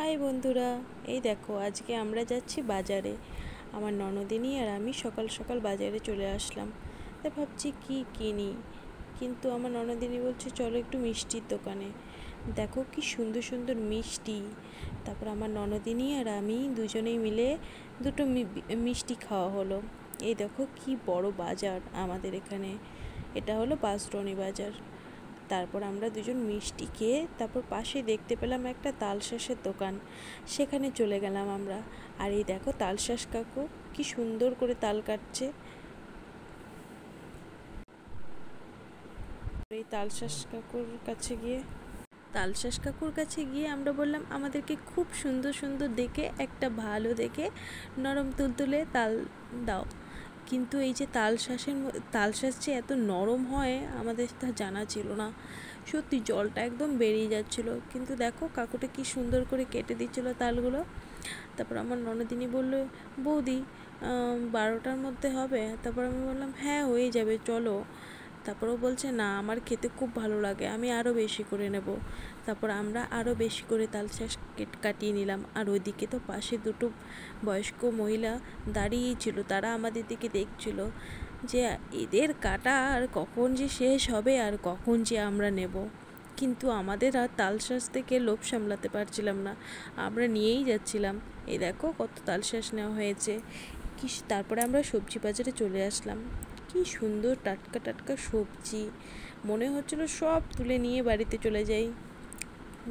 High বন্ধুরা, এই দেখো আজকে আমরা যাচ্ছি বাজারে। আমার ননদিনী আর আমি সকাল সকাল বাজারে চলে আসলাম। তাই ভাবছি কি কিনি, কিন্তু আমার ননদিনী বলছে চলো একটু মিষ্টির দোকানে। দেখো কি সুন্দর সুন্দর মিষ্টি। তারপর আমার ননদিনী আর আমি দুজনেই মিলে দুটো মিষ্টি খাওয়া হলো। এই দেখো কি বড় বাজার আমাদের এখানে, এটা হলো বাঁশদ্রোণী বাজার। তারপর আমরা দুজন মিষ্টি খেয়ে তারপর পাশে দেখতে পেলাম একটা তালশাঁসের দোকান, সেখানে চলে গেলাম আমরা। আর এই দেখো তালশাঁস কাকু কি সুন্দর করে তাল কাটছে। এই তালশাঁস কাকুর কাছে গিয়ে আমরা বললাম আমাদেরকে খুব সুন্দর সুন্দর দেখে একটা ভালো দেখে নরম তুলতুলে তাল দাও। কিন্তু এই যে তালশাঁস যে এত নরম হয় আমাদের তা জানা ছিল না। সত্যি জলটা একদম বেরিয়ে যাচ্ছিল, কিন্তু দেখো কাকুটা কি সুন্দর করে কেটে দিচ্ছিল তালগুলো। তারপর আমার ননদিনী বলল, বৌদি 12টার মধ্যে হবে? তারপর আমি বললাম হ্যাঁ হয়ে যাবে চলো। তারপরও বলছে না আমার খেতে খুব ভালো লাগে, আমি আরও বেশি করে নেব। তারপর আমরা আরও বেশি করে তালশাঁস কাটিয়ে নিলাম। আর ওইদিকে তো পাশে দুটো বয়স্ক মহিলা দাঁড়িয়েই ছিল, তারা আমাদের দিকে দেখছিল যে এদের কাটা আর কখন যে শেষ হবে আর কখন যে আমরা নেব। কিন্তু আমাদের আর তালশাঁস থেকে লোভ সামলাতে পারছিলাম না, আমরা নিয়েই যাচ্ছিলাম। এই দেখো কত তালশাঁস নেওয়া হয়েছে। তারপরে আমরা সবজি বাজারে চলে আসলাম। কি সুন্দর টাটকা টাটকা সবজি, মনে হচ্ছিল সব তুলে নিয়ে বাড়িতে চলে যাই।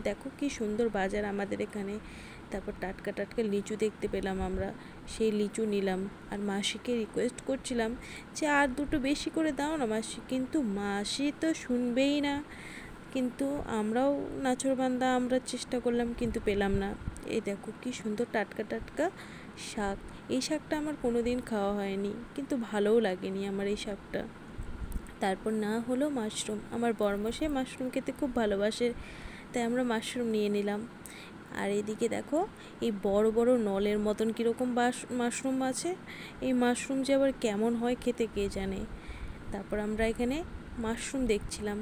দেখো কি সুন্দর বাজার আমাদের এখানে। তারপর টাটকা টাটকা লিচু দেখতে পেলাম আমরা, সেই লিচু নিলাম। আর মাসিকে রিকোয়েস্ট করছিলাম যে আর দুটো বেশি করে দাও না মাসি, কিন্তু মাসি তো শুনবেই না। কিন্তু আমরাও নাছোড়বান্দা, আমরা চেষ্টা করলাম কিন্তু পেলাম না। এই দেখো কি সুন্দর টাটকা টাটকা শাক। এই শাকটা আমার কোনো দিন খাওয়া হয়নি, কিন্তু ভালোও লাগেনি আমার এই শাকটা। তারপর না হলো মাশরুম, আমার বরমশাই মাশরুম খেতে খুব ভালোবাসে, তাই আমরা মাশরুম নিয়ে নিলাম। আর এদিকে দেখো এই বড় বড় নলের মতন কীরকম মাশরুম আছে, এই মাশরুম যে আবার কেমন হয় খেতে কে জানে। তারপর আমরা এখানে মাশরুম দেখছিলাম।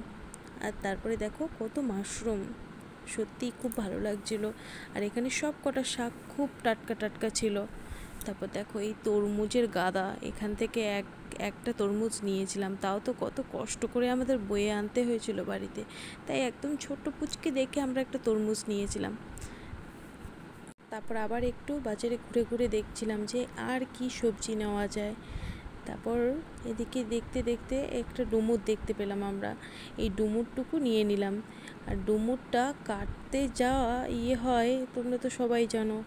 আর তারপরে দেখো কত মাশরুম, সত্যিই খুব ভালো লাগছিল। আর এখানে সব কটা শাক খুব টাটকা টাটকা ছিল। তারপর দেখো এই তরমুজের গাদা, এখান থেকে একটা তরমুজ নিয়েছিলাম, তাও তো কত কষ্ট করে আমাদের বয়ে আনতে হয়েছিল বাড়িতে। তাই একদম ছোট্ট পুচকে দেখে আমরা একটা তরমুজ নিয়েছিলাম। তারপর আবার একটু বাজারে ঘুরে ঘুরে দেখছিলাম যে আর কি সবজি নেওয়া যায়। তারপর এদিকে দেখতে দেখতে একটা ডুমুর দেখতে পেলাম আমরা, এই ডুমুরটুকু নিয়ে নিলাম। আর ডুমুরটা কাটতে যাওয়া হয় তোমরা তো সবাই জানো,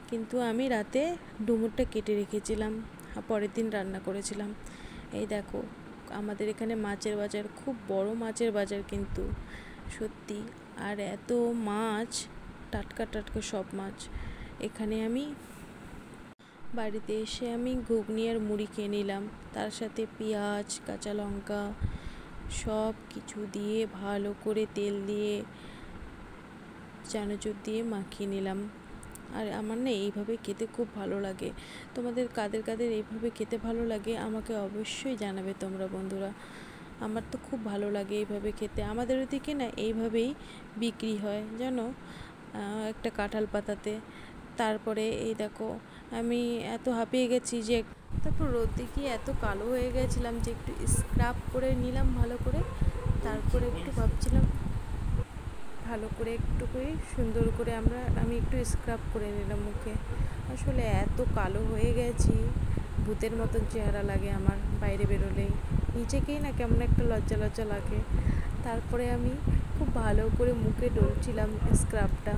কিন্তু আমি রাতে ডুমুরটা কেটে রেখেছিলাম, পরের দিন রান্না করেছিলাম। এই দেখো আমাদের এখানে মাছের বাজার, খুব বড় মাছের বাজার কিন্তু সত্যি। আর এত মাছ, টাটকা টাটকা সব মাছ। এখানে আমি বাড়িতে এসে আমি ঘুগনি আর মুড়ি খেয়ে নিলাম, তার সাথে পেঁয়াজ কাঁচা লঙ্কা সব কিছু দিয়ে ভালো করে তেল দিয়ে চানাচুর দিয়ে মাখিয়ে নিলাম। আর আমার না এইভাবে খেতে খুব ভালো লাগে। তোমাদের কাদের কাদের এইভাবে খেতে ভালো লাগে আমাকে অবশ্যই জানাবে তোমরা বন্ধুরা। আমার তো খুব ভালো লাগে এইভাবে খেতে। আমাদের ওদিকে না এইভাবেই বিক্রি হয় জানো, একটা কাঁঠাল পাতাতে। তারপরে এই দেখো আমি এত হাঁপিয়ে গেছি যে তারপর রোদে গিয়ে এত কালো হয়ে গেছিলাম যে একটু স্ক্রাব করে নিলাম ভালো করে। তারপরে একটু ভাবছিলাম ভালো করে একটু করে সুন্দর করে আমি একটু স্ক্রাব করে নিলাম মুখে। আসলে এত কালো হয়ে গেছি, ভূতের মতন চেহারা লাগে আমার বাইরে বেরোলেই, নিজেকেই না কেমন একটা লজ্জা লজ্জা লাগে। তারপরে আমি খুব ভালো করে মুখে ডলছিলাম স্ক্রাবটা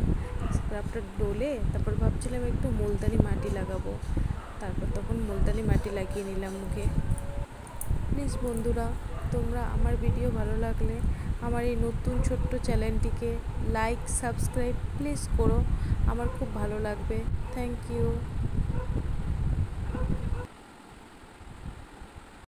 ডলে তারপর ভাবছিলাম একটু মুলতানি মাটি লাগাবো। তারপর তখন মুলতানি মাটি লাগিয়ে নিলাম মুখে। প্লিজ বন্ধুরা, তোমরা আমার ভিডিও ভালো লাগলে আমার এই নতুন ছোট্ট চ্যানেলটিকে লাইক সাবস্ক্রাইব প্লিজ করো, আমার খুব ভালো লাগবে। Thank you.